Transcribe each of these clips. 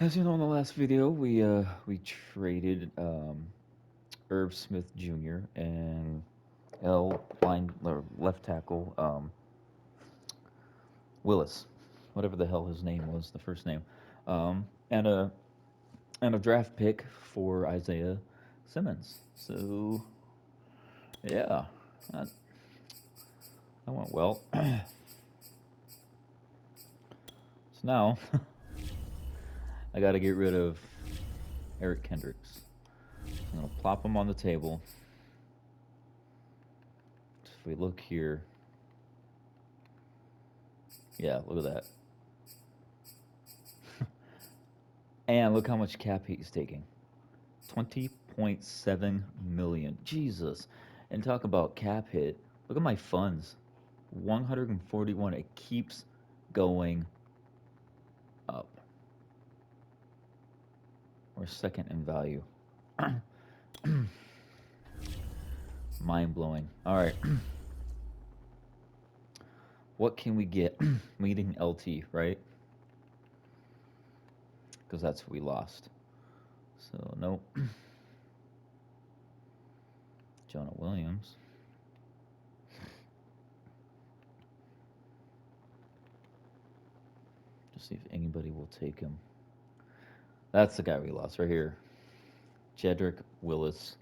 As you know, in the last video, we traded Irv Smith Jr. and L line or left tackle Willis, whatever the hell his name was, the first name, um, and a and a draft pick for Isaiah Simmons. So yeah, that, that went well. So now I got to get rid of Eric Kendricks. I'm gonna plop him on the table. If we look here, yeah, look at that. And look how much cap he's taking. 20.7 million. Jesus. And talk about cap hit. Look at my funds. 141. It keeps going up. We're second in value. Mind blowing. All right. What can we get? Meeting LT, right? Because that's what we lost. So, nope. Jonah Williams. Just see if anybody will take him. That's the guy we lost right here. Jedrick Willis.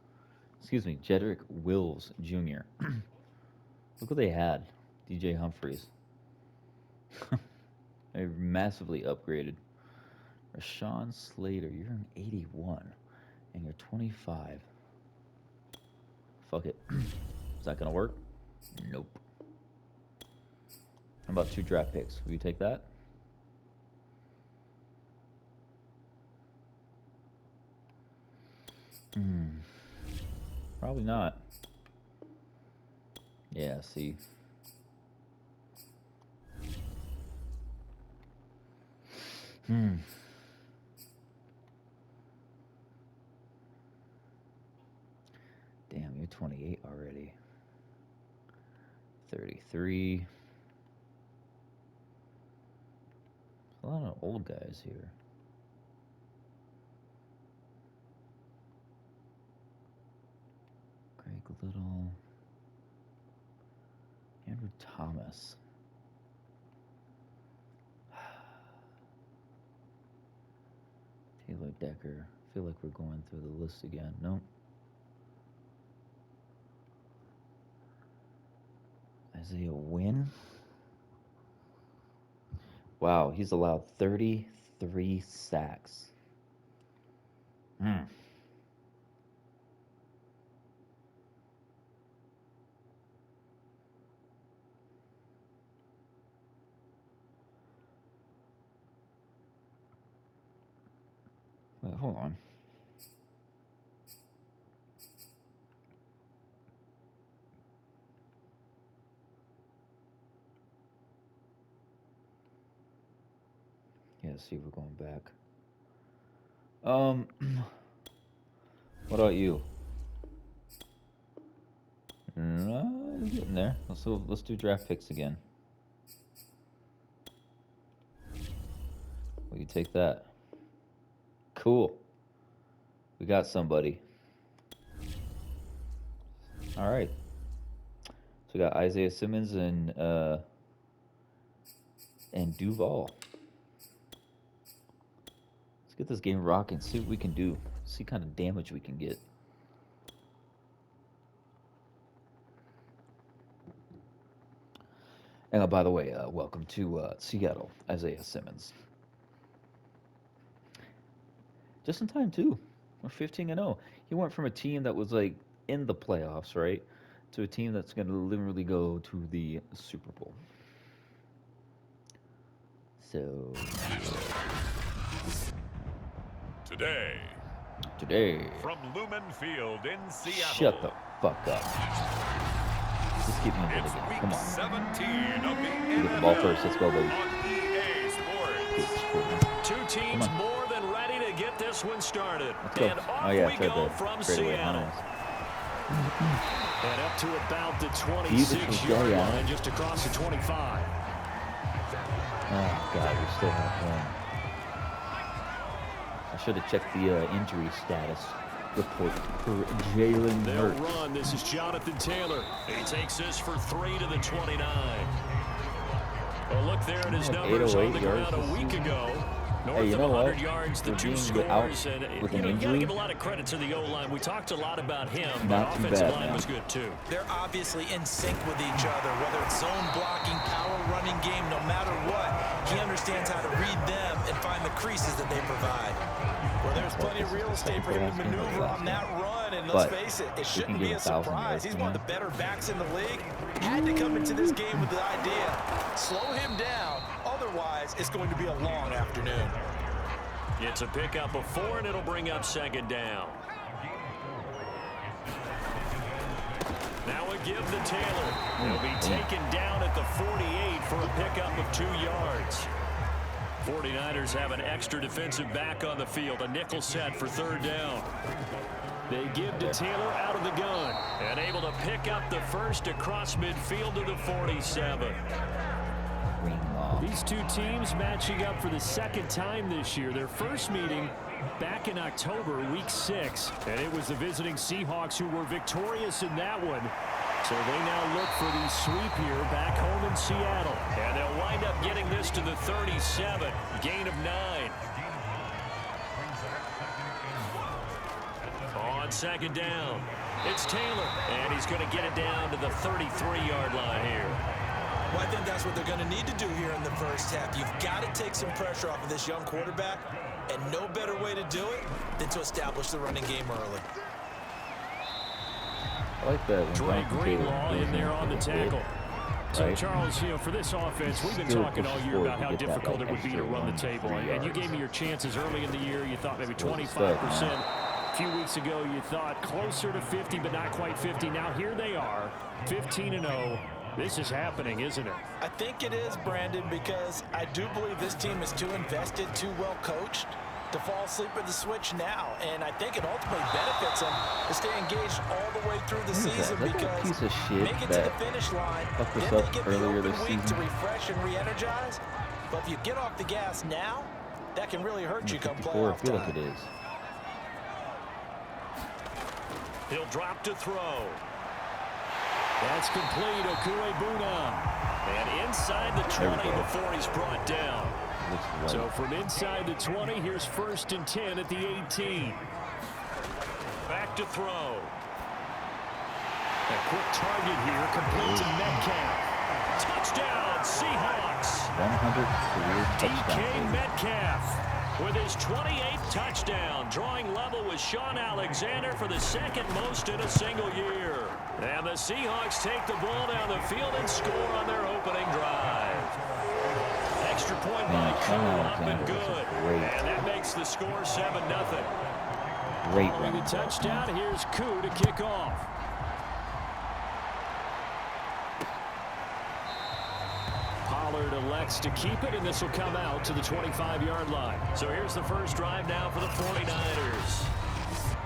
Excuse me, Jedrick Wills Jr. Look what they had. DJ Humphries. They massively upgraded. Rashawn Slater, you're an 81. And you're 25. Fuck it. Is that gonna work? Nope. How about 2 draft picks? Will you take that? Probably not. Yeah, see. Damn, you're 28 already. 33. A lot of old guys here. Greg Little. Andrew Thomas. Taylor Decker. I feel like we're going through the list again. Nope. Isaiah Wynn. Wow, he's allowed 33 sacks. Wait, hold on. Yeah, see if we're going back. What about you? No, you're getting there. Let's do draft picks again. Will you take that? Cool. We got somebody. All right. So we got Isaiah Simmons and Duval. Let's get this game rocking. See what we can do. See kind of damage we can get. And by the way, welcome to Seattle, Isaiah Simmons. Just in time too. We're 15-0. He went from a team that was like in the playoffs, right, to a team that's going to literally go to the Super Bowl. So today from Lumen Field in Seattle. Shut the fuck up. Just keep me in the game. Come on. 17 of the You get the ball first. Let's go, baby. on EA Sports. Two teams more than ready to get this one started. Let's go. And off Oh yeah, we tried go to from trade away. Seattle. Nice. And up to about the Beautiful 26-yard day, line, Allen. just across the 25. Oh god, we still have one. should have checked the injury status report for Jalen They'll Hurts. run. This is Jonathan Taylor. He takes this for 3 to the 29. Well, look there at his numbers on the ground a week ago. North Hey, you of know 100 what? yards, the For 2 being scores, out and with you an got to injury, give a lot of credit to the O-line. We talked a lot about him, not but too offensive bad, line man. was good too. They're obviously in sync with each other, whether it's zone blocking, power running game, no matter what. He understands how to read them and find the creases that they provide. Well, there's plenty of real estate for him to maneuver on that run, and let's face it, it shouldn't be a surprise. He's one of the better backs in the league. Had to come into this game with the idea, slow him down, otherwise it's going to be a long afternoon. It's a pickup of 4, and it'll bring up 2nd down. Now a give to Taylor. He'll be taken down at the 48 for a pickup of 2 yards. 49ers have an extra defensive back on the field, a nickel set for 3rd down. They give to Taylor out of the gun, and able to pick up the first across midfield to the 47. These 2 teams matching up for the 2nd time this year. Their first meeting back in October, week 6. And it was the visiting Seahawks who were victorious in that one. So they now look for the sweep here back home in Seattle. And they'll wind up getting this to the 37. Gain of 9. On 2nd down, it's Taylor. And he's going to get it down to the 33-yard line here. Well, I think that's what they're going to need to do here in the first half. You've got to take some pressure off of this young quarterback, and no better way to do it than to establish the running game early. I like that. Dre Greenlaw in there on the tackle. So, Right. Charles, for this offense, we've been Still talking all pushes year forward about to how get that, difficult like, it would be to extra run the 1 to table. 3 And you gave yards. me your chances early in the year. You thought maybe Was a stud, 25%. man. A few weeks ago, you thought closer to 50, but not quite 50. Now here they are, 15-0. This is happening, isn't it? I think it is, Brandon, because I do believe this team is too invested, too well coached to fall asleep at the switch now. And I think it ultimately benefits them to stay engaged all the way through the season, Is that because piece of shit make it to the that finish line, fucked then us they up get the earlier open this week to season? refresh and re-energize. But if you get off the gas now, that can really hurt you come 54, I playoff feel like time. it is. He'll drop to throw. That's complete, Okuebuna. And inside the 20 before he's brought down. Right. So from inside the 20, here's 1st and 10 at the 18. Back to throw. A quick target here, complete to Metcalf. Touchdown, Seahawks. 100 career DK touchdowns. Metcalf with his 28th touchdown, drawing level with Sean Alexander for the 2nd most in a single year. And the Seahawks take the ball down the field and score on their opening drive. Extra point by Koo, up and good. And that makes the score 7-0. Great Following the touchdown, here's Koo to kick off. Pollard elects to keep it, and this will come out to the 25-yard line. So here's the first drive now for the 49ers.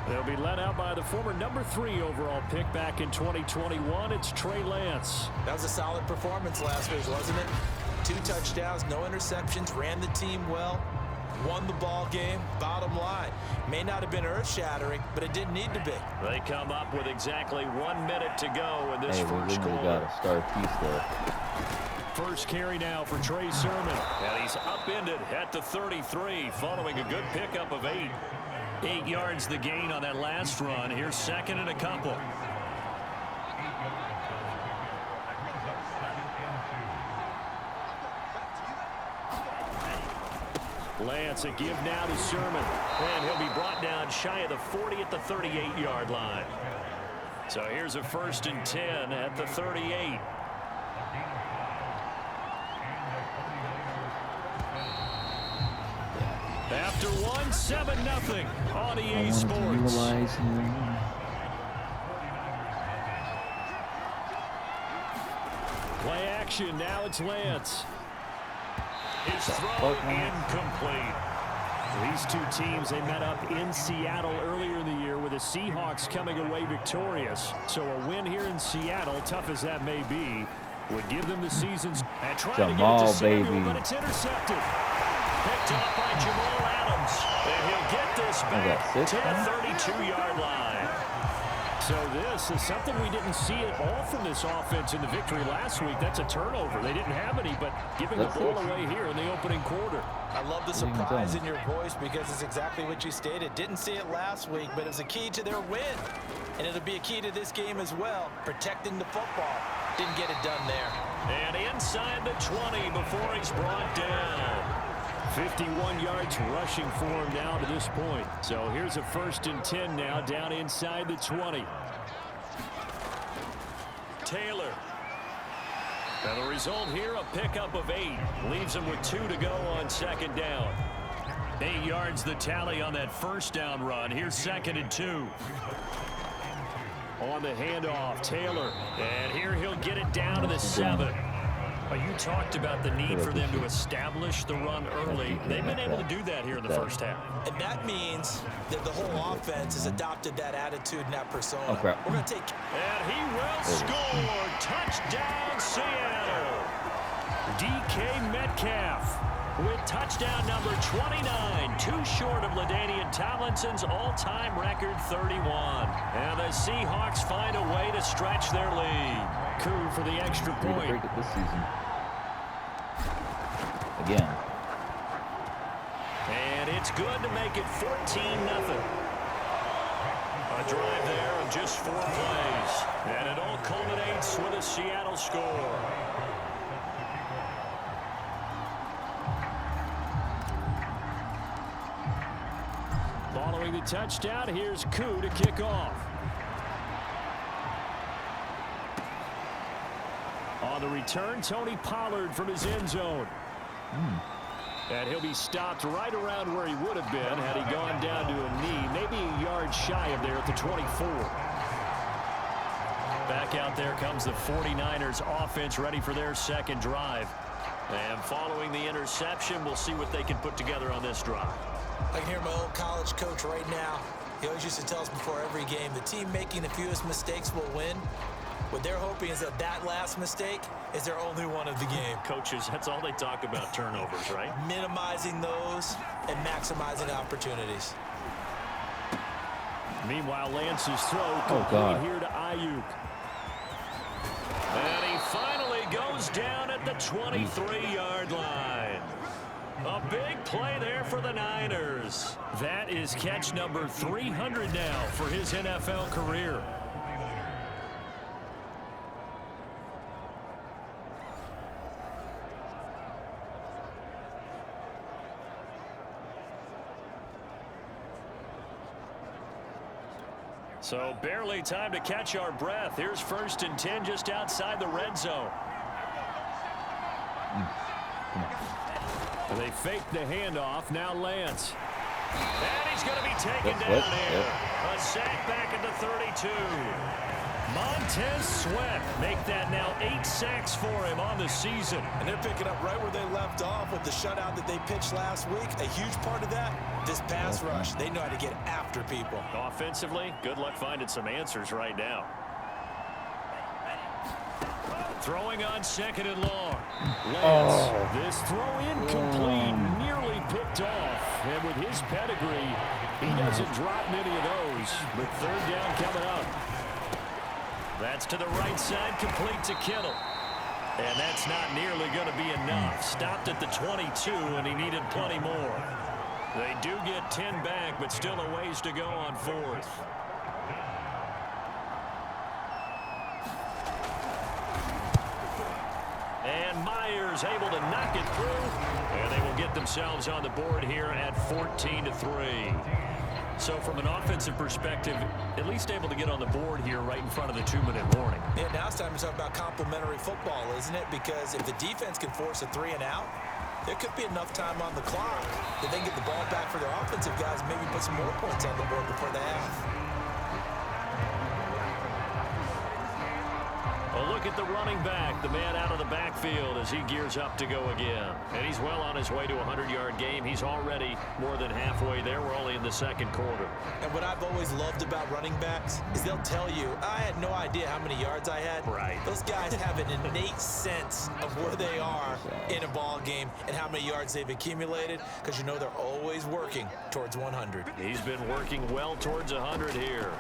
They'll be led out by the former number 3 overall pick back in 2021. It's Trey Lance. That was a solid performance last week, wasn't it? 2 touchdowns, no interceptions, ran the team well, won the ball game. Bottom line, may not have been earth-shattering, but it didn't need to be. They come up with exactly 1 minute to go in this Hey, we first really quarter. got a star piece there. First carry now for Trey Sermon. And he's upended at the 33 following a good pickup of 8. 8 yards the gain on that last run. Here's 2nd and a couple. Lance, a give now to Sermon. And he'll be brought down shy of the 40 at the 38-yard line. So here's a 1st and 10 at the 38. After 1, 7-0 on EA Sports. Play action, now it's Lance. His throw incomplete. These 2 teams, they met up in Seattle earlier in the year with the Seahawks coming away victorious. So a win here in Seattle, tough as that may be, would give them the season's. And trying to get it to Samuel, baby. but it's intercepted. Picked off by Jamal Adams. And he'll get this back to the 32-yard line. So this is something we didn't see at all from this offense in the victory last week. That's a turnover. They didn't have any, but giving the ball away here in the opening quarter. I love the surprise in your voice because it's exactly what you stated. Didn't see it last week, but it was a key to their win. And it'll be a key to this game as well, protecting the football. Didn't get it done there. And inside the 20 before he's brought down. 51 yards rushing for him now to this point. So here's a 1st and 10 now down inside the 20. Taylor. Now the result here, a pickup of 8. Leaves him with 2 to go on 2nd down. 8 yards the tally on that 1st down run. Here's 2nd and 2. On the handoff, Taylor. And here he'll get it down to the 7. You talked about the need for them to establish the run early. They've been able to do that here in the first half. And that means that the whole offense has adopted that attitude and that persona. Oh, crap. We're going to take... And he will score. Touchdown, Seattle. DK Metcalf with touchdown number 29. Too short of LaDainian Tomlinson's all-time record 31. And the Seahawks find a way to stretch their lead. Coup for the extra point. Break it this season. Again. And it's good to make it 14-0. A drive there of just 4 plays. And it all culminates with a Seattle score. Following the touchdown, here's Coup to kick off. On the return, Tony Pollard from his end zone. And he'll be stopped right around where he would have been had he gone down to a knee, maybe a yard shy of there at the 24. Back out there comes the 49ers offense ready for their 2nd drive. And following the interception, we'll see what they can put together on this drive. I can hear my old college coach right now. He always used to tell us before every game, the team making the fewest mistakes will win. What they're hoping is that that last mistake is their only one of the game. Coaches, that's all they talk about, turnovers, right? Minimizing those and maximizing opportunities. Meanwhile, Lance's throw complete here to Ayuk. And he finally goes down at the 23-yard line. A big play there for the Niners. That is catch number 300 now for his NFL career. So barely time to catch our breath. Here's 1st and 10 just outside the red zone. They fake the handoff. Now Lance. And he's going to be taken down here. A sack back at the 32. Montez Sweat make that now 8 sacks for him on the season. And they're picking up right where they left off with the shutout that they pitched last week. A huge part of that, this pass rush. They know how to get after people. Offensively, good luck finding some answers right now. Throwing on 2nd and long. Lance, this throw incomplete, nearly picked off. And with his pedigree, he doesn't drop many of those. But 3rd down coming up. That's to the right side, complete to Kittle. And that's not nearly going to be enough. Stopped at the 22, and he needed plenty more. They do get 10 back, but still a ways to go on 4th. And Myers able to knock it through. And they will get themselves on the board here at 14-3. So from an offensive perspective, at least able to get on the board here right in front of the 2-minute warning. Yeah, now it's time to talk about complementary football, isn't it? Because if the defense can force a 3 and out, there could be enough time on the clock that they can get the ball back for their offensive guys and maybe put some more points on the board before the half. A look at the running back, the man out of the backfield as he gears up to go again. And he's well on his way to a 100-yard game. He's already more than halfway there. We're only in the second quarter. And what I've always loved about running backs is they'll tell you, I had no idea how many yards I had. Right. Those guys have an innate sense of where they are in a ball game and how many yards they've accumulated, because you know they're always working towards 100. He's been working well towards 100 here.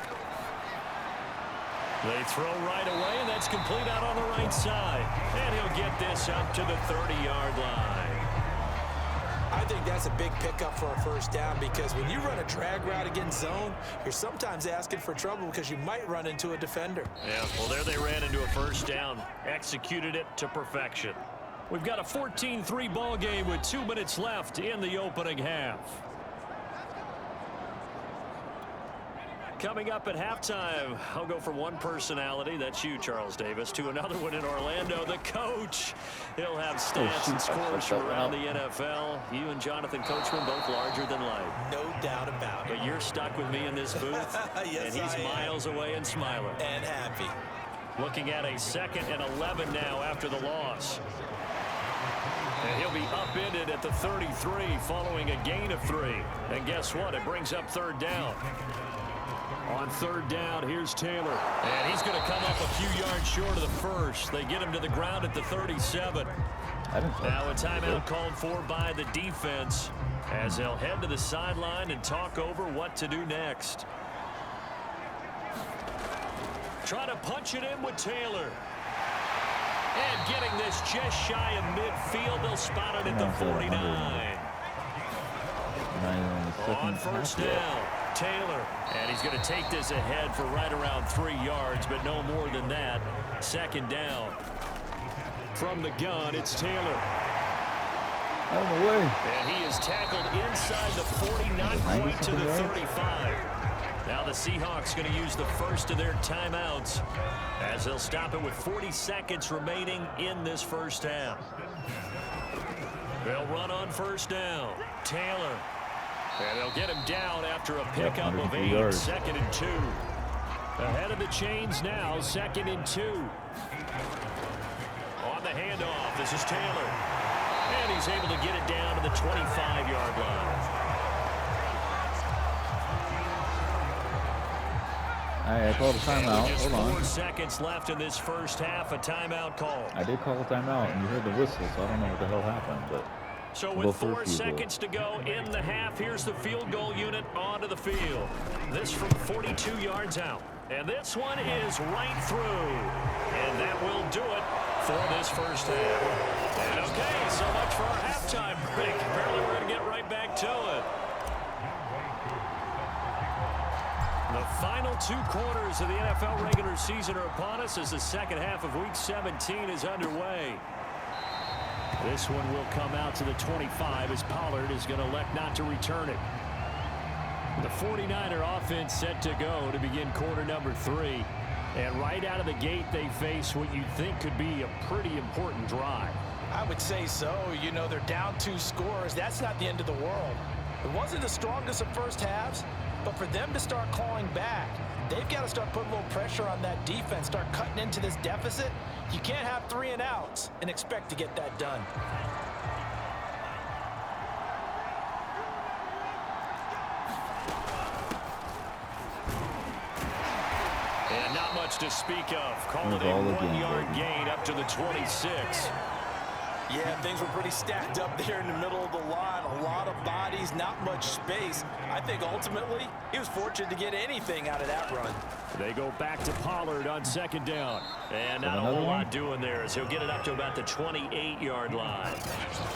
They throw right away, and that's complete out on the right side. And he'll get this up to the 30-yard line. I think that's a big pickup for a first down, because when you run a drag route against zone, you're sometimes asking for trouble because you might run into a defender. Yeah, well, there they ran into a first down. Executed it to perfection. We've got a 14-3 ball game with 2 minutes left in the opening half. Coming up at halftime, I'll go from one personality, that's you, Charles Davis, to another one in Orlando, the coach. He'll have stats and scores from around the NFL. You and Jonathan Coachman, both larger than life. No doubt about it. But you're stuck with me in this booth, Yes, and he's I am. miles away and smiling. And happy. Looking at a 2nd and 11 now after the loss. And he'll be upended at the 33 following a gain of 3. And guess what? It brings up 3rd down. On 3rd down, here's Taylor. And he's going to come up a few yards short of the first. They get him to the ground at the 37. Now a timeout called for by the defense as they'll head to the sideline and talk over what to do next. Try to punch it in with Taylor. And getting this just shy of midfield. They'll spot it at the 49. On 1st down, Taylor. And he's going to take this ahead for right around 3 yards, but no more than that. 2nd down. From the gun, it's Taylor. Out of the way. And he is tackled inside the 40, not quite to the 35. Now the Seahawks going to use the first of their timeouts as they'll stop it with 40 seconds remaining in this first half. They'll run on 1st down. Taylor. And they'll get him down after a pickup of 8. 2nd and 2. Ahead of the chains now. 2nd and 2. On the handoff, this is Taylor. And he's able to get it down to the 25-yard line. All right, I called a timeout. Just Hold on. 4 seconds left in this first half. A timeout call. I did call a timeout, and you heard the whistle, so I don't know what the hell happened, but So we'll with go for 4 a field goal. seconds to go in the half, here's the field goal unit onto the field. This from 42 yards out. And this one is right through. And that will do it for this first half. And okay, so much for our halftime break. Apparently we're going to get right back to it. The final 2 quarters of the NFL regular season are upon us as the second half of Week 17 is underway. This one will come out to the 25 as Pollard is going to elect not to return it. The 49er offense set to go to begin quarter number 3. And right out of the gate, they face what you think could be a pretty important drive. I would say so. You know, they're down 2 scores. That's not the end of the world. It wasn't the strongest of first halves, but for them to start clawing back, they've got to start putting a little pressure on that defense, start cutting into this deficit. You can't have 3 and outs and expect to get that done. And not much to speak of. Call it a 1-yard gain up to the 26. Yeah, things were pretty stacked up there in the middle of the line. A lot of bodies, not much space. I think ultimately he was fortunate to get anything out of that run. They go back to Pollard on 2nd down. And not a whole lot doing there as he'll get it up to about the 28-yard line.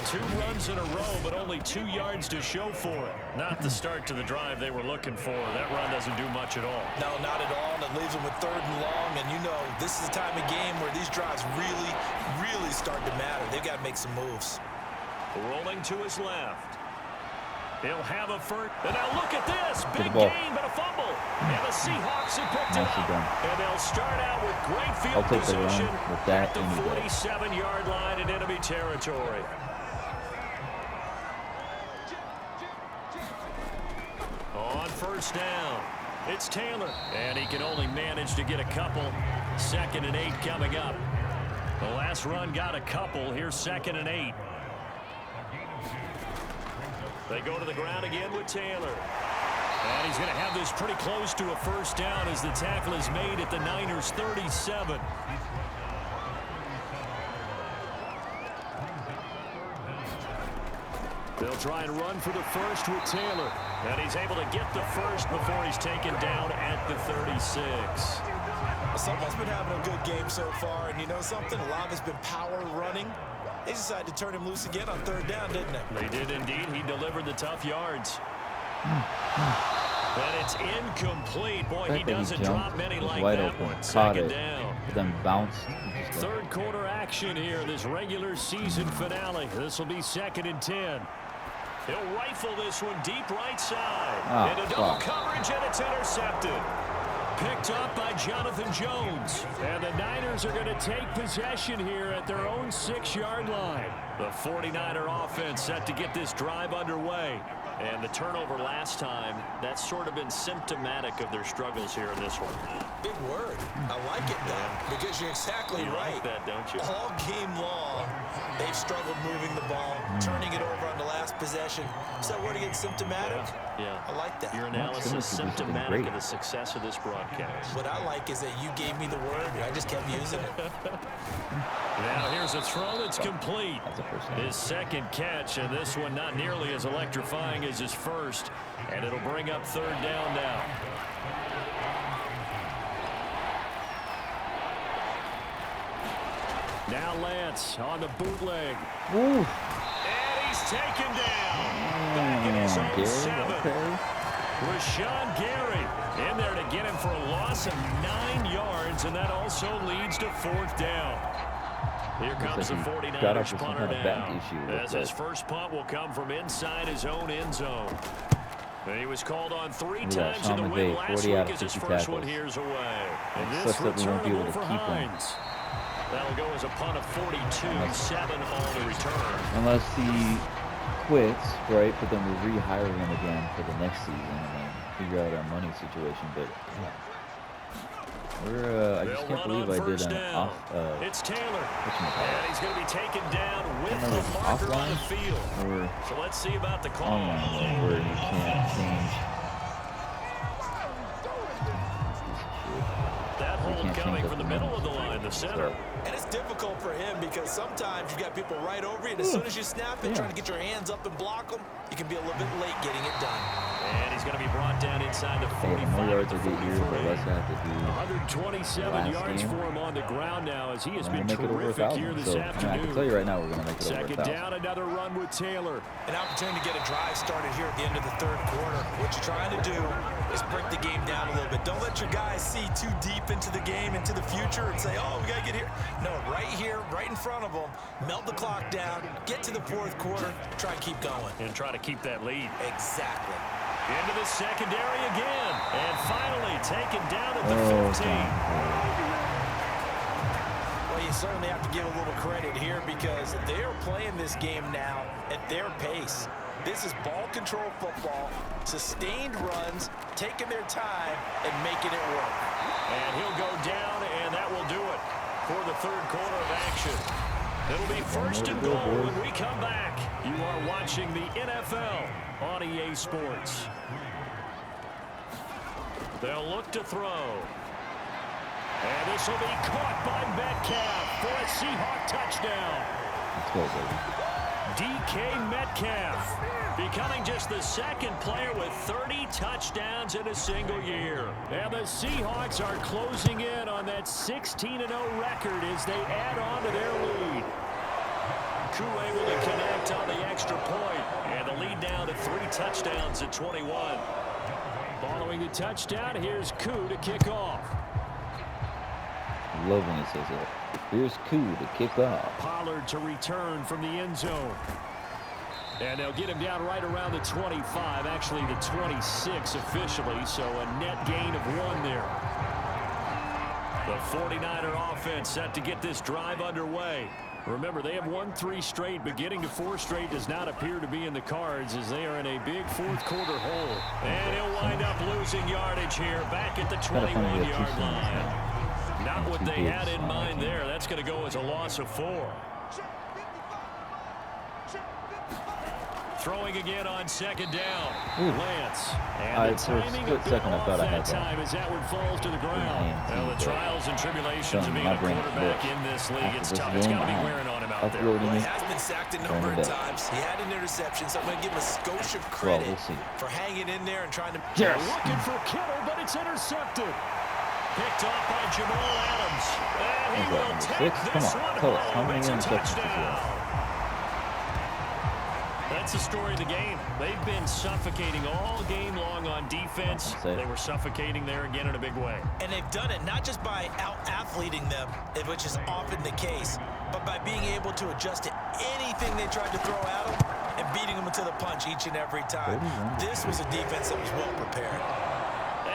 2 runs in a row, but only 2 yards to show for it. Not the start to the drive they were looking for. That run doesn't do much at all. No, not at all, and it leaves them with 3rd and long. And you know, this is the time of game where these drives really start to matter. They've got to make some moves. Rolling to his left. He'll have a first. And now look at this. Big ball. gain, but a fumble. And the Seahawks have picked it up. And they'll start out with great field I'll take the run position with that at the any day. 47-yard line in enemy territory. On 1st down, it's Taylor. And he can only manage to get a couple. 2nd and 8 coming up. The last run got a couple. Here's 2nd and 8. They go to the ground again with Taylor. And he's going to have this pretty close to a first down as the tackle is made at the Niners' 37. They'll try and run for the first with Taylor. And he's able to get the first before he's taken down at the 36. Someone's been having a good game so far, and you know something? A lot of it's been power running. They decided to turn him loose again on 3rd down, didn't they? They did indeed. He delivered the tough yards. But it's incomplete. Boy, he doesn't drop many like that one. 2nd down. Then bounced. 3rd quarter action here, this regular season finale. This will be 2nd and 10. He'll rifle this one deep right side. Into double coverage, and it's intercepted. Picked up by Jonathan Jones. And the Niners are going to take possession here at their own 6-yard line. The 49er offense set to get this drive underway. And the turnover last time, that's sort of been symptomatic of their struggles here in this one. Big word. I like it, though, because you're exactly right. Like that, don't you? All game long, they've struggled moving the ball, turning it over on the last possession. Is that word again, symptomatic? Yeah. I like that. Your analysis is symptomatic of the success of this broadcast. What I like is that you gave me the word, and I just kept using it. Now here's a throw that's complete. His 2nd catch, and this one not nearly as electrifying as his first. And it'll bring up 3rd down now. Now Lance on the bootleg. Ooh. And he's taken down. Back in his own 7. Okay. Rashawn Gary in there to get him for a loss of 9 yards, and that also leads to 4th down. Here comes the 49ers punter down, as his first punt will come from inside his own end zone. And he was called on 3 times in the win last week as his first one here's away. And this returnable for Hines. That'll go as a punt of 42, 7 on the return. Unless he quits, right? But then we rehire him again for the next season and then figure out our money situation. But we're, I just can't believe I did an off. It's Taylor, and he's going to be taken down with the marker on the field. So let's see about the call. Where you can't change. That hold coming from the middle of the line, the center. And it's difficult for him because sometimes you've got people right over you, and as soon as you snap it, trying to get your hands up and block them, you can be a little bit late getting it done. And he's going to be brought down inside the 45. The more yards I get here, the less I have to do. 127 yards for him on the ground now as he has been terrific here this afternoon. I can tell you right now we're going to make it over 1,000. 2nd down, another run with Taylor. An opportunity to get a drive started here at the end of the 3rd quarter. What you're trying to do is break the game down a little bit. Don't let your guys see too deep into the game, into the future, and say, oh, we got to get here. No, right here, right in front of them, melt the clock down, get to the 4th quarter, try to keep going. And try to keep that lead. Exactly. Into the secondary again. And finally taken down at the 15. Well, you certainly have to give a little credit here because they are playing this game now at their pace. This is ball control football, sustained runs, taking their time, and making it work. And he'll go down, and that will do it for the 3rd quarter of action. It'll be 1st and goal when we come back. You are watching the NFL on EA Sports. They'll look to throw. And this will be caught by Metcalf for a Seahawk touchdown. Let's go, baby. DK Metcalf becoming just the 2nd player with 30 touchdowns in a single year. And the Seahawks are closing in on that 16-0 record as they add on to their lead. Koo able to connect on the extra point, and the lead down to 3 touchdowns at 21. Following the touchdown, here's Koo to kick off. Love when it says that. Here's Koo to kick off. Pollard to return from the end zone. And they'll get him down right around the 25, actually the 26 officially, so a net gain of 1 there. The 49er offense set to get this drive underway. Remember, they have won 3 straight, but getting to 4 straight does not appear to be in the cards as they are in a big 4th quarter hole. And he'll wind up losing yardage here back at the 21-yard line. Not and what 2 they hits had in on mind that team. there. That's going to go as a loss of 4. Throwing again on second down. Ooh. Lance. And the For a timing split a bit second, I off thought I that had that. time as that one falls to the ground. INT, Well, the but trials and tribulations of being my a brain quarterback glitched. in this league, After it's this tough. It's got to be game, wearing on him out there. uploading Well, he it. has been sacked a Going number to of bed. times. He had an interception, so I'm going to give him a skosh of Well, credit we'll see. for hanging in there and trying to... They're looking for Kittle, but it's intercepted. Picked off by Jamal Adams. And he will Number take 6? Come this on, one tell us, how home. many It's a interceptions did you touchdown. have? That's the story of the game. They've been suffocating all game long on defense. They were suffocating there again in a big way. And they've done it not just by out-athleting them, which is often the case, but by being able to adjust to anything they tried to throw at them and beating them to the punch each and every time. This was a defense that was well prepared.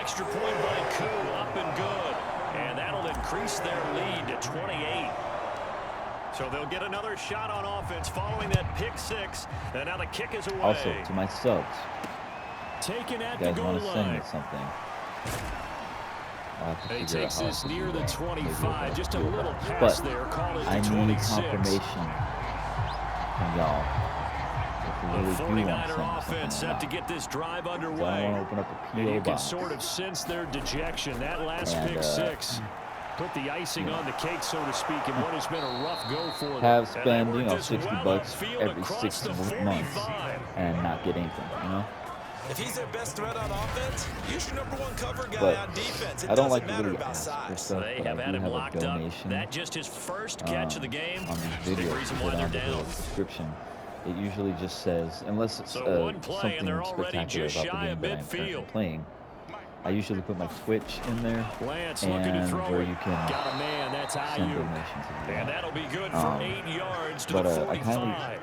Extra point by Koo, up and good. And that'll increase their lead to 28. So they'll get another shot on offense following that pick 6. And now the kick is away. Also, to my subs, Taken at you the guys goal want to send me line. something? I'll have to He figure takes out how this to do near the that. 25. Just a little pass But there. Call it I the need 26. confirmation from y'all. If we The really do want 49er something offense set to get this drive I underway. want to open up a And PO you can box. sort of sense their dejection. That last And, pick 6 put the icing on the cake, so to speak, in what has been a rough go for them. Have And they spend, worked this $60 well upfield every across 6 the months 45. and not get anything, you know? If he's their best threat on offense, use your number 1 cover guy But on defense. It I don't doesn't like to matter really about ask for size. stuff, They but have I had do him have a locked up. donation That just his first catch of the game. on these Big videos. reason Put why it they're on the down. description. It usually just says, unless it's So one play, something and they're already spectacular just about shy the of game that I'm currently midfield. playing, I usually put my Twitch in there, Lance looking to and throw where it. you can Got a man. That's send Ayuk. donations if you And want. that'll be good for 8 yards to the But I 45.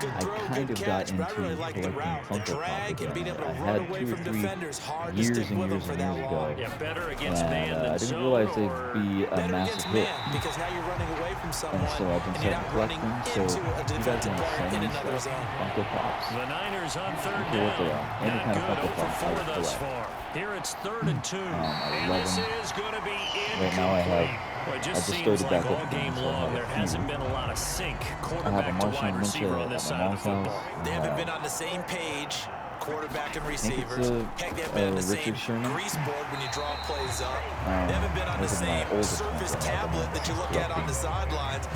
Good throw, kind good of catch, got but I into really like the collecting route, the Funko Pop drag, and being again. able to I run had away 2 or from 3 defenders. Hard to years stick and with them years for and that years long. ago. Yeah, better against And man than I didn't zone, realize or they'd be a Better massive against hit. man, because now you're running away from someone, And so I've been and you're starting not to collect running them. So into a you guys defensive want to player send in me another stuff? zone. Funko Pops. the Niners on third I don't care what they down. are. Any Not kind of good. Funko 0 for Pop, 4 I thus collect. far. Here it's 3rd and 2. And this 11. is going to be incomplete. Right now I have. Well, it I just just seems started like back all up game again, so I long have there a hasn't few. been a lot of sync I have a quarterback to Martian wide receiver Minter on this at my side of the mom's football. house. They haven't been on the same page, quarterback and I think receivers. it's Heck, they haven't been on the same Richard Sherman. grease board when you draw plays up. They haven't been on the Those are my same oldest Surface ones that I have tablet been that you look at on the collecting. sidelines.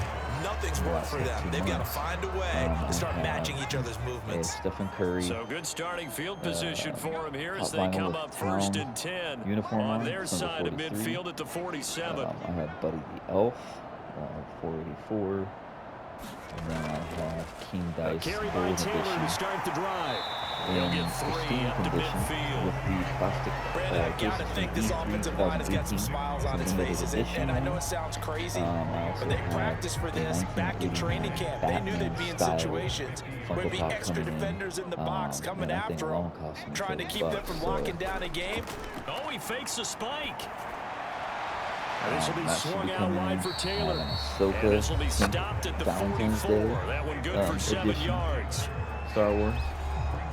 Nothing's The worked last for them. 15 They've got to months. find a way to start I matching have each other's movements. Stephen Curry. So good starting field position for him here as hot they vinyl come with up 1st Town and 10 uniform on on, their it's number side of 43. midfield at the 47. I have Buddy the Elf, 484. And then I have King A Dice carry by Gold Taylor Edition to start the drive. He'll in get 3 pristine up to condition midfield. with the plastic Brandon, I gotta cases think from this E3 offensive line has got some 2018. smiles on It's its a limited faces, edition and I know one. it sounds crazy, I also but they have practiced for a this back in training camp. They knew they'd be in Batman-style situations where Funko there'd be Pop extra coming in. defenders in the box coming And I think after alone them, Oh, cost me trying to keep them from $30, locking down a game. Oh, he fakes a spike. This will be that should swung be out coming wide in. for Taylor. Ahsoka, And this will be Pink stopped at the Valentine's 44. Day, That one good for 7 edition. yards. Star Wars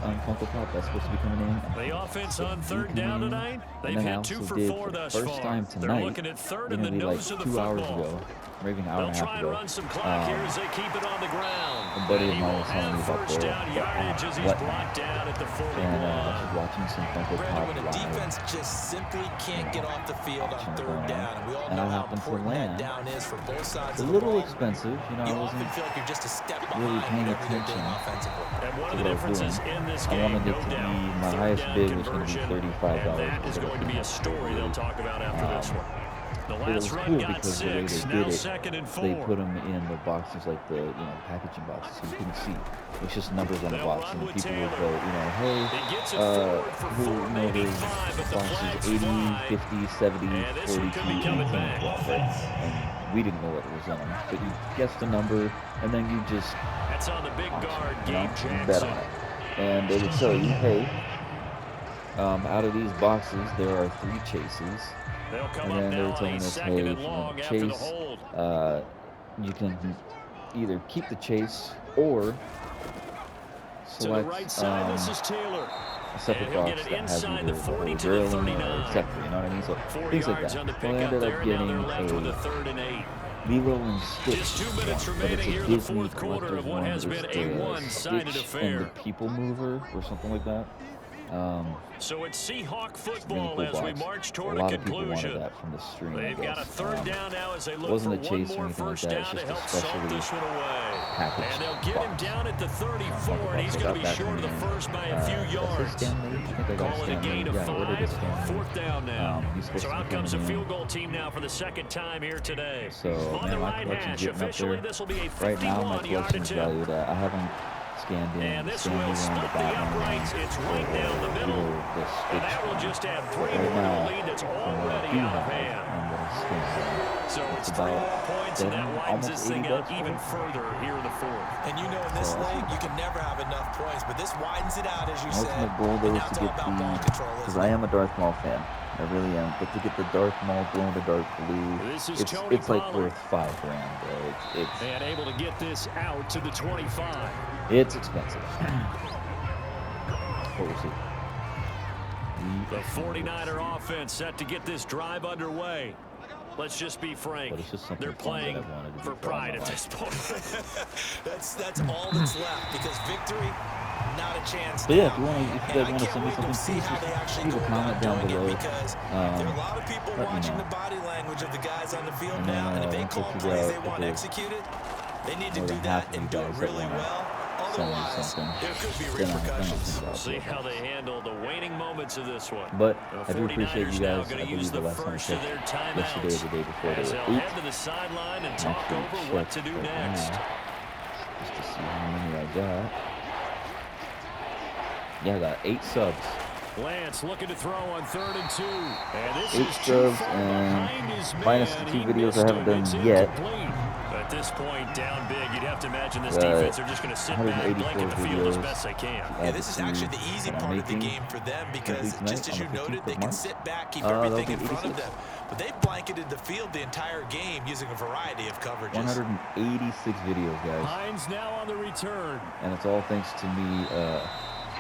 Funko Pop, that's supposed to be coming in. The offense on third down tonight. They've And then I hit 2 also for did 4 for the thus first far. time They're tonight, looking at third in the literally nose like of the 2 hours football. ago, or even an hour They'll and a half try and ago. run some clock here as they keep it on the ground. A buddy of He mine will was telling me have about first the down yardage as he's what, brought down at the and 41. I was watching some Funko Brandon, Pop when a live. defense just simply can't get off the field on third down, and we all And know I how happened to important that land. down is for both sides It's a of the little ball. expensive, you know. You I often wasn't feel like you're just a step really behind paying whatever they're attention doing offensively. And one to of the what I was differences doing. in this I game, wanted it no to be doubt, my third highest down bid was going to be conversion, $35. and that is for going to be a story they'll talk about after this one. The But it was last run cool got because the way 6, they now did it, 2nd and 4. they put them in the boxes, like the packaging boxes, so you couldn't see. It's just numbers on the They'll box, run and with people Taylor. would go, hey, He gets it forward for who, 485, but the boxes flags 80, fly. 50, 70, And this 40, one could be coming 18, back. and we didn't know what it was in them, but you guessed the number, and then you just That's on the big guard, Gabe you bet Jackson. on it. And they would tell you, hey, out of these boxes, there are 3 chases. They'll come And up then they now were on telling a us, hey, 2nd if and you long want to after the chase, hold. you can either keep the chase or To the right side, this is Taylor. a separate And he'll box get it that has inside either the 40 to barrel the in it 39. or etc. You know what I mean? So 4 things like yards that. on the Well, I pickup ended there, up and now getting they're left with a a 3rd and 8. Lilo and Stitch Just 2 minutes one, but it's remaining a here in the Disney fourth quarter collector's of what one. has been It's a the one-sided Stitch affair. and the People Mover or something like that. So it's Seahawk Really football cool as we box. march A toward lot a of people wanted conclusion. that from the stream. I They've got a guess. 3rd down now as they look wasn't for a one chase or more anything like first that. down It's to just a help salt specially this one away. packaged And they'll get him box. down at the 34, and box. he's I going to got be that short of the from, first by a few Is yards. this Stanley? I think I got Calling a gain of Yeah, I ordered a 5, Stanley. 4th down now. He's supposed So to be out comes a coming in. field goal team now for the 2nd time here today. So, On the man, my right collection's hash, getting up officially there. this will be a Right now, my 51-yard collection's attempt. valued at, I haven't scanned in And the this Stanley will one, the split the Batman one, uprights. It's right down the middle. the And that Stitch will one. just add 3 Right more to now, a lead that's from what I already do out of have hand. and what I scanned, So it's 3 about more points, and that 7, widens almost this thing 80 out bucks even for it. further here in the 4th. And you know in this league, you can never have enough points, but this widens it out, as you said. Ultimate goal And though now is it's to all get about ball control, because isn't I it? am a Darth Maul fan. I really am. But to get the Darth Maul glow in the dark blue, This is it's Tony like Pollard. worth $5 grand, bro. It's And able to get this out to the 25. it's expensive. But we'll see. The 49er offense set to get this drive underway. Let's just be frank. But it's just something They're fun that playing I've wanted to do for for all my pride at life. this point. That's all that's left, because victory, not a chance But yeah, now. if you guys want to send me something, please just leave a comment down below. Because there are a lot of people let me watching know. the body language of the guys on the field And now, then, and if they once I call figure plays out they if want there's executed, they need to more do than that half of and you do it guys that really wanna well. send me Otherwise, something, there could be then I'll repercussions. think about See it. how they handle the waning moments of this one. But The I do appreciate 49ers you now guys. I gonna believe use the the last time I first of checked, their yesterday or timeouts the day before, as they they'll were 8. head to the sideline and I talk actually over what to checked do right next. now, just to see how many I got. Yeah, I got 8 subs. Lance looking to throw on 3rd and 2. And this 8 is too subs far and behind his man. minus the 2 He videos missed I haven't him. done It's yet. incomplete. At this point, down big, you'd have to imagine this Uh, defense are just going to sit back, 184 blanket the field as videos. best they can. Yeah, this is actually the easy that I'm part of the making game for them, because every just night as on you the noted, 15th they of can March. sit back, keep That'll everything be in front of 86. them. But they've blanketed the field the entire game using a variety of coverages. 186 videos, guys. Hines now on the return. And it's all thanks to me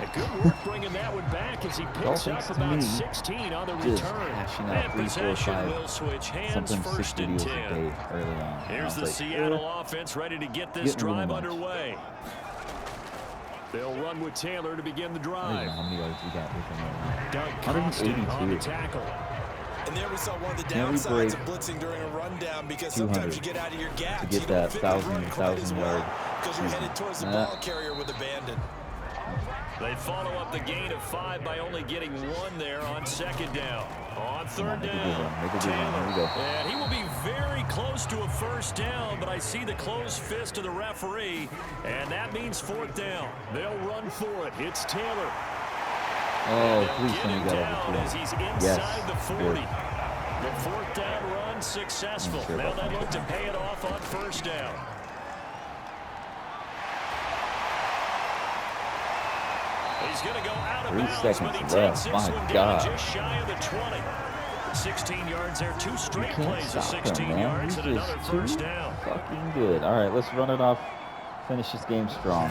And good work bringing that one back as he picks thanks up to about me 16 on the just return. hashing out And 3, 4, possession 5, will switch hands, sometimes 6 first and videos 10. a day early on. And I Here's was the like, Seattle offense ready to get this getting a little drive much. underway. They'll run with Taylor to begin the I don't even drive. know how many yards we got with him right Doug now. Costin on the 182. tackle. And there we saw one of the Can we downsides break of blitzing during a rundown, because 200 sometimes you get out of your gaps. to get you don't that fit the run 1,000 quite as well, yard because you're season? headed towards the Nah. ball carrier with abandon. They follow up the gain of 5 by only getting 1 there on 2nd down. On 3rd make a good down, run, make a good run. Here we Taylor. go. And he will be very close to a first down, but I see the closed fist of the referee, and that means 4th down. They'll run for it. It's Taylor. Oh, They'll please get tell me him you got down over as 200. he's inside Yes, the 40. good. The 4th down run successful. I'm sure Now about they look that. to pay it off on 1st down. He's going to go out of 3 bounds, but seconds he left. takes this My one down God. just shy of the 20. 16 yards there, 2 straight Can't plays of stop 16 him, man. yards He's and just another too first down. fucking good. All right, let's run it off. Finish this game strong.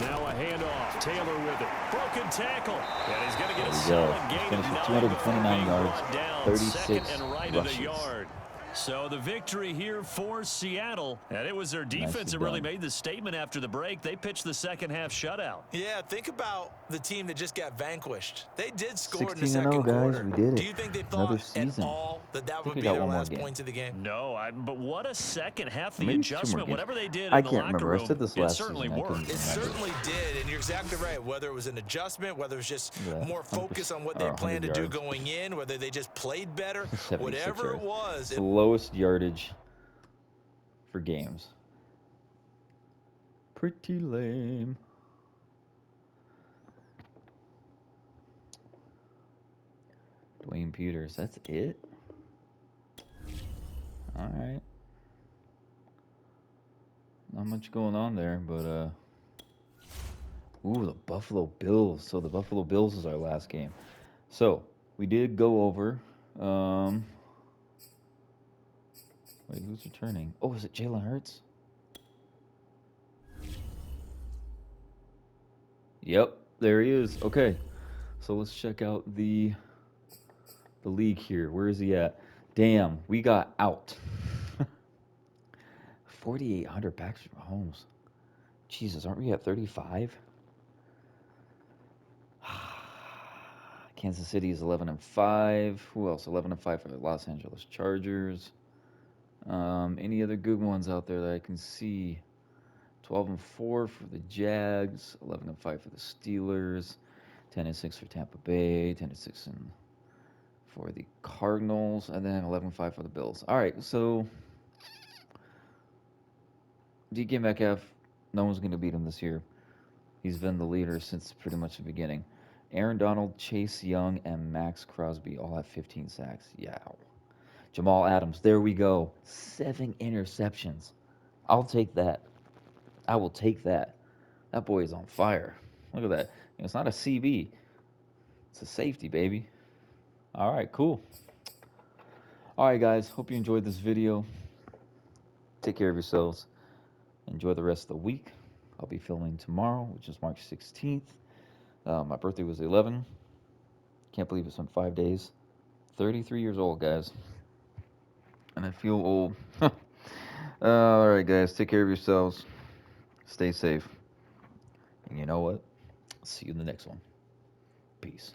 Now a handoff. Taylor with it. Broken tackle. And he's going to get a There we go. solid gain Finish of with 9 before 229 being yards, brought down 36 second and right of the rushes. yard. So the victory here for Seattle. And it was their defense Nicely that really done. made the statement after the break. They pitched the second half shutout. Yeah, think about the team that just got vanquished. They did score in the 16-0, second guys. quarter. We did it. Do you think they Another thought at season. all that I would think be we got their one more last game. points of the game? No, but what a second half. The Maybe 2 more adjustment, games. whatever they did I in the can't locker remember. I room, said this it last certainly season. I worked. couldn't It remember. certainly did, and you're exactly right. Whether it was an adjustment, whether it was just Yeah, more 100% focus on what they or planned to 100 do yards. going in, whether they just played better, 76 whatever it yards. was. It's the lowest yardage for games. Pretty lame. Dwayne Peters, that's it? Alright. Not much going on there, but ooh, the Buffalo Bills. So the Buffalo Bills is our last game. So we did go over wait, who's returning? Oh, is it Jalen Hurts? Yep, there he is. Okay, so let's check out the league here. Where is he at? Damn, we got out. 4,800 Patrick Mahomes. Jesus, aren't we at 35? Kansas City is 11-5. Who else? 11-5 for the Los Angeles Chargers. Any other good ones out there that I can see? 12-4 for the Jags. 11-5 for the Steelers. 10-6 for Tampa Bay. 10-6 for the Cardinals, and then 11-5 for the Bills. All right, so DK Metcalf, no one's going to beat him this year. He's been the leader since pretty much the beginning. Aaron Donald, Chase Young, and Max Crosby all have 15 sacks. Yeah. Jamal Adams, there we go. 7 interceptions. I'll take that. I will take that. That boy is on fire. Look at that. It's not a CB. It's a safety, baby. All right, cool. All right, guys. Hope you enjoyed this video. Take care of yourselves. Enjoy the rest of the week. I'll be filming tomorrow, which is March 16th. My birthday was 11. Can't believe it's been 5 days. 33 years old, guys. And I feel old. All right, guys. Take care of yourselves. Stay safe. And you know what? See you in the next one. Peace.